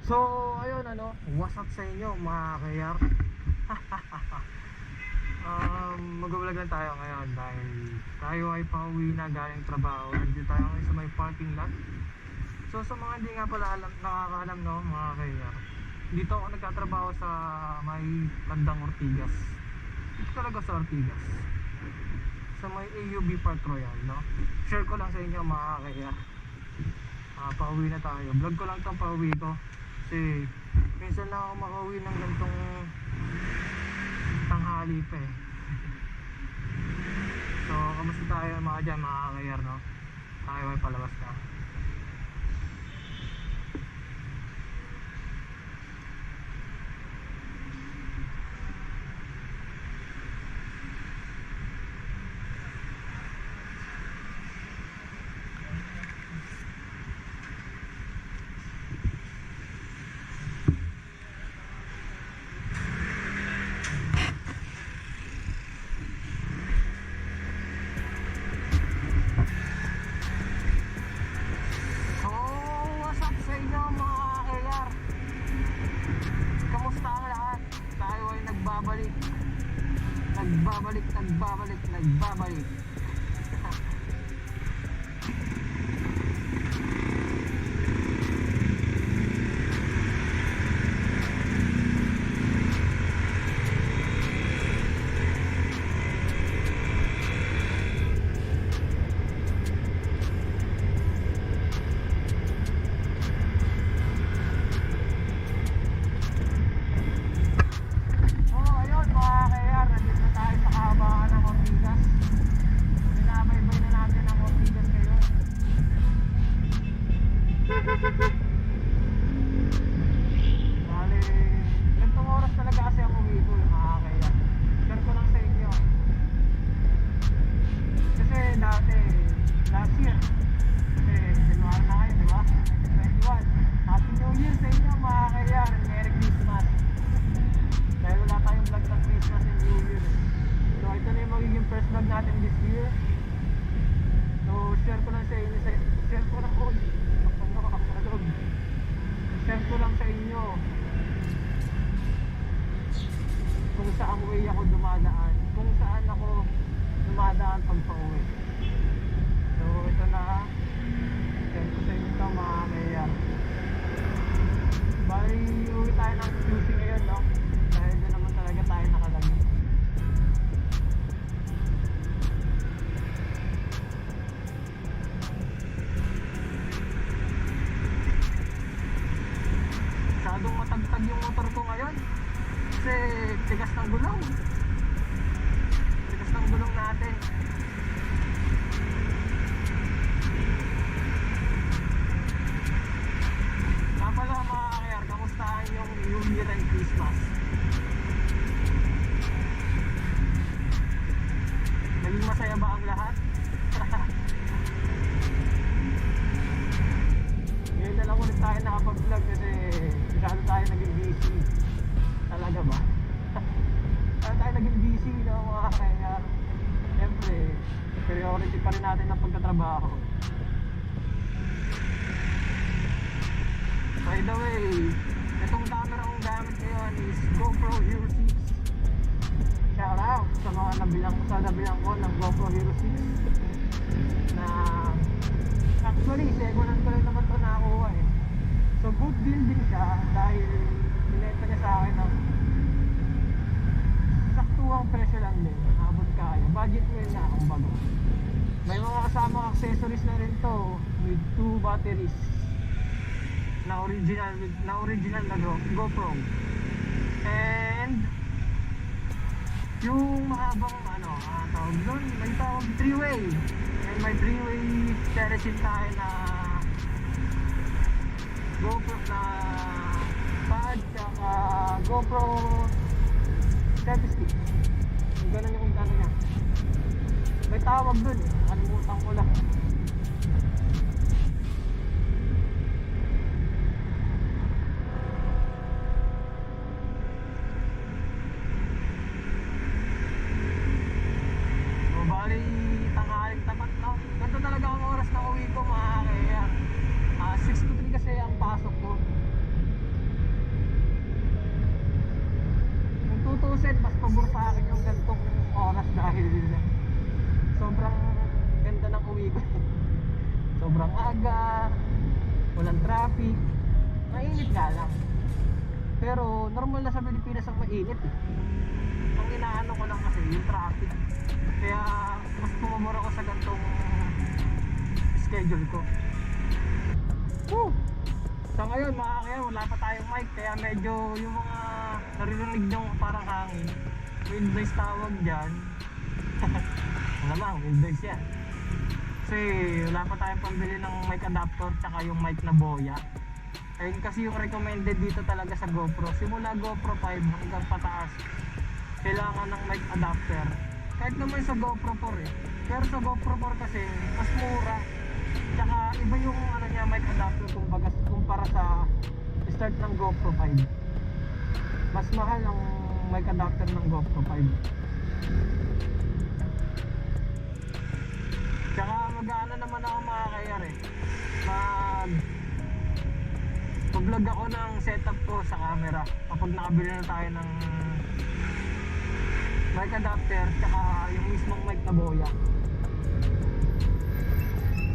So, ayun ano, what's up sa inyo mga kayar? Mag-vlog lang tayo ngayon dahil tayo ay pauwi na galing trabaho. Nandito tayo ngayon sa may parking lot. So, sa mga hindi nga pala nakakaalam no, mga kayar, dito ako nagtatrabaho sa may Landang Ortigas. Dito talaga sa Ortigas, sa may AUB Park Royal, no? Share ko lang sa inyo mga kayar. Pauwi na tayo. Vlog ko lang itong pauwi ko kasi minsan na ako makauwi ng gantong tanghali pa eh. So, kamusta tayo mga dyan mga kayar, no? Tayo ay palabas na. Nagbabalik. Tigas ng gulong natin. Napala mga kayar, kamustahan yung New Year and Christmas? Naging masaya ba ang lahat? Ngayon na lang ulit tayo nakapag-vlog kasi masyado tayo naging busy. Talaga ba? Tayo naging busy no mga kayar. Siyempre priority pa rin natin ang pagtatrabaho. By the way, itong camera kong gamit ngayon is GoPro Hero 6. Shout out sa mga nabilang ko ng GoPro Hero 6 na actually second hand ko lang naman ito nakakuha eh. So good deal din siya dahil binenta niya sa akin ng saktuang presyo lang din, abot kaya, budget meal na kumbaga. May mga kasamang accessories na rin to with 2 batteries na original na GoPro, and yung mahabang tawag doon, may tawag 3-way, and may 3-way teresin tayo na GoPro na pad tsaka GoPro selfie stick. Yung ganun yung ano niya. May tawag dun eh, kalimutan ko lang. So bali tanghaling tapat no. Ganito talaga ang oras na uwi ko mga kaya 6 to 3 kasi ang pasok ko. maaga, walang traffic, mainit nga lang. Pero normal na sa Pilipinas ang mainit eh. Ang inaano ko lang kasi yung traffic. Kaya mas pumamor ako sa gantong schedule ko. Woo! Sa ngayon mga kaya wala pa tayong mic, kaya medyo yung mga naririnig nyo parang hangin, wind noise tawag dyan. Malamang wind noise yan. Kasi wala pa tayong pambili ng mic adapter tsaka yung mic na boya. Ayun kasi yung recommended dito talaga sa GoPro, simula GoPro 5 hanggang pataas kailangan ng mic adapter. Kahit naman sa GoPro 4 eh, pero sa GoPro 4 kasi mas mura, tsaka iba yung ano niya, mic adapter kumpara sa start ng GoPro 5. Mas mahal ang mic adapter ng GoPro 5. Tsaka mag-ano naman ako mga kayar eh, mag-vlog ako ng setup ko sa camera kapag nakabili na tayo ng mic adapter tsaka yung mismong mic na boya.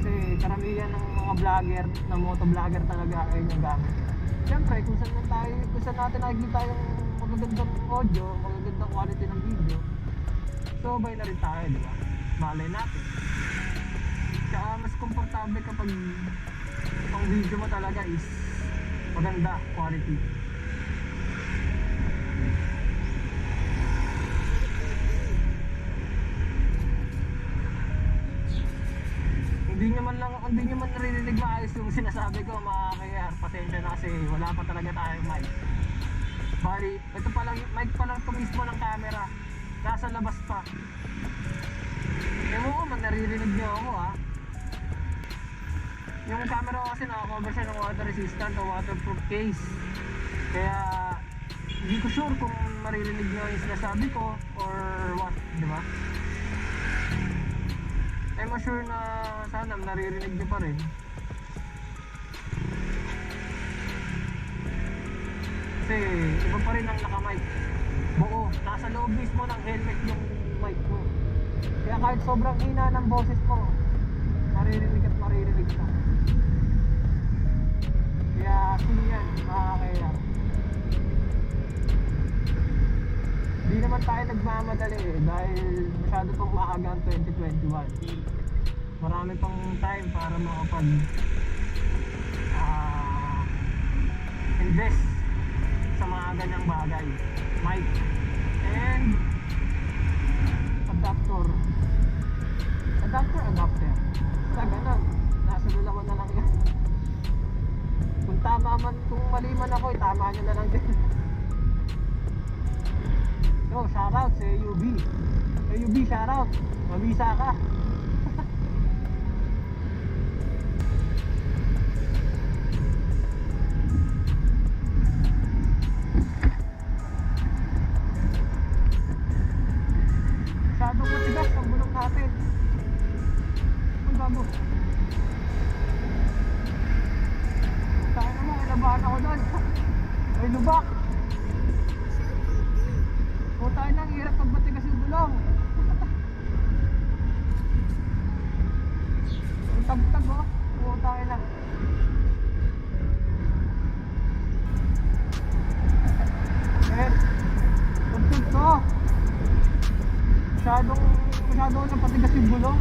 Kasi karamihan ng mga vlogger, ng motovlogger talaga ayun yung gamit. Siyempre kung saan natin nakikita yung magagandang audio, magagandang quality ng video, so buy na rin tayo, di ba? Malay natin. Tsaka mas komportable kapag ang video mo talaga is maganda quality. Hindi nyo man naririnig maayos yung sinasabi ko mga kaya pasensya na kasi wala pa talaga tayong mic. Bali, ito pa lang, mic pa lang ito mismo ng camera, nasa labas pa. Ewan ko man naririnig nyo ako ha. Yung camera ko kasi nakakover siya ng water resistant o waterproof case, kaya hindi ko sure kung maririnig nyo yung sinasabi ko or what, di ba? I'm sure na sana naririnig nyo pa rin. Kasi iba pa rin ang naka-mic. Buo, nasa loob mismo ng helmet yung mic mo. Kaya kahit sobrang hina ng boses mo, maririnig at maririnig ka. Kaya sige yan, kaya di naman tayo nagmamadali eh, dahil masyado pang maaga ang 2021. Marami pang time para makapag invest sa mga ganyang bagay, mic and adapter. Sa ganun, nasa lulawan na lang yan. Kung tama man, kung mali man ako, tama nyo na lang din. So, shoutout sa AUB. AUB, shoutout. Mabisa ka. Masyadong matigas ang bulong natin. Ang bago. Saan naman, ilabahan ako doon. May lubak. Tayo nang hirap pag matigas yung gulong. Ang tag-tag oh. Tayo na. Okay. Tugtog to. Masyadong napatigas yung gulong.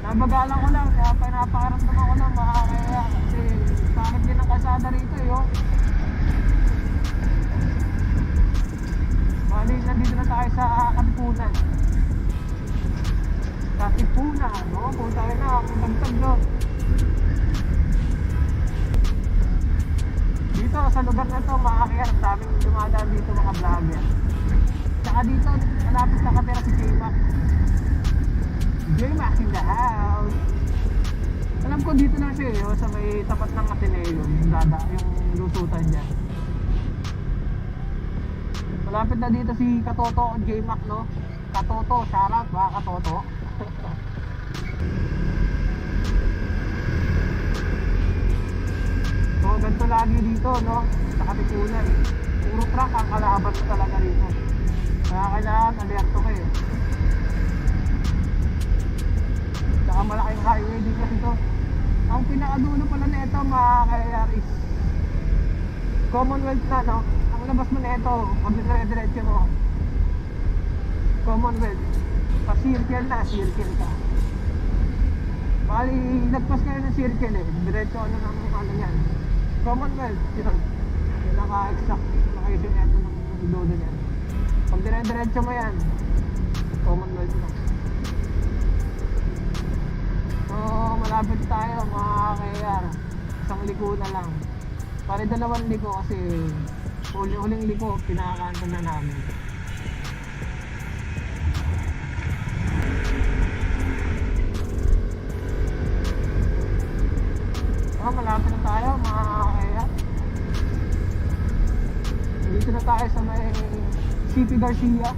Nabagalan ko lang, kaya pinapakaramdaman ko lang makakaya. Kasi bakit din ang kalsada rito eh oh. Bali, nandito na tayo sa Katipunan. Katipunan, no? Kung tayo na, kung tagtag, no? Dito, sa lugar na to, makakiyar, daming dumadaan dito mga vlogger. Tsaka dito, malapit na katira si J-Mac. J-Mac in the house. Alam ko dito lang siya, oh, sa may tapat ng Ateneo, yung lusutan dyan. Malapit na dito si Katoto J-Mac, no? Katoto, shoutout ba Katoto? So, ganito lagi dito, no? Sa Katipunan. Puro truck ang kalaban mo talaga dito. Kaya kailangan alerto kayo. Pinakamalaking highway din kasi to. Ang pinakadulo pala na ito mga KR is Commonwealth na, no? Ang labas mo na ito, pag dire-diretso mo Commonwealth, pa-circle na, circle ka. Bali, nagpas kayo ng circle eh, diretso ano ng ano yan, Commonwealth, yun. Pinaka-exact location na ito ng dulo niyan. Pag dire-diretso mo yan, Commonwealth na. So, malapit tayo mga KR. Isang liko na lang. Pare dalawang liko kasi huling liko, pinakakanto na namin. So, malapit na tayo mga KR. Dito na tayo sa may CP Garcia.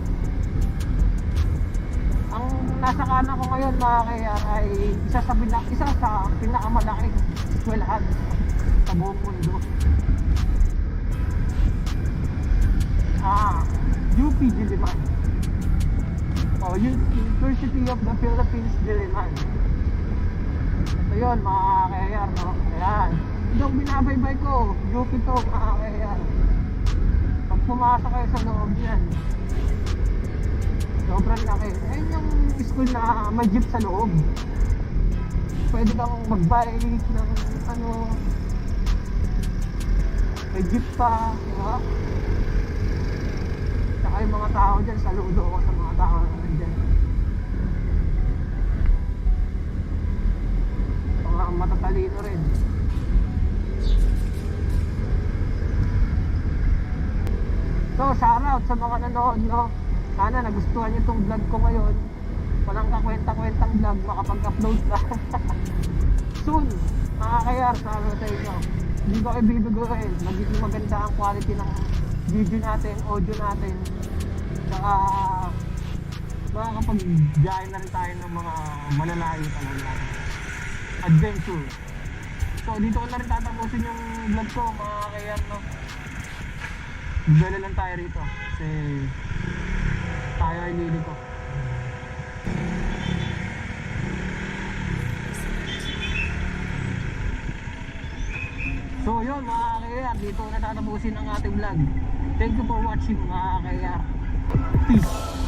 Ang nasa kanan ko ngayon mga KR ay isa sa pinakamalaking eskwelahan sa buong mundo. UP Diliman. University of the Philippines Diliman. Ito yun mga KR, no? Ayan. Yung binabaybay ko, UP to mga KR. Pag pumasok kayo sa loob yan, sobrang laki. Ayun yung school na may jeep sa loob. Pwede kang mag-bike ng ano, may jeep pa, diba? Saka yung mga tao dyan, saludo ako sa mga tao na nandyan. Mga matatalino rin. So, shoutout sa mga nanood, no? Sana nagustuhan niyo itong vlog ko ngayon. Walang kakwenta-kwentang vlog, makapag-upload na. Soon, mga KR, sabi sa inyo. Hindi ko ibibiguin, magiging maganda ang quality ng video natin, audio natin. Saka makakapag-biyahe na rin tayo ng mga malalayo talaga. Adventure. So dito ko na rin tatapusin yung vlog ko mga KR, no? Bigala lang tayo rito kasi tayo ay liliko. So yun mga KR, dito na tatapusin ang ating vlog. Thank you for watching mga KR. Peace.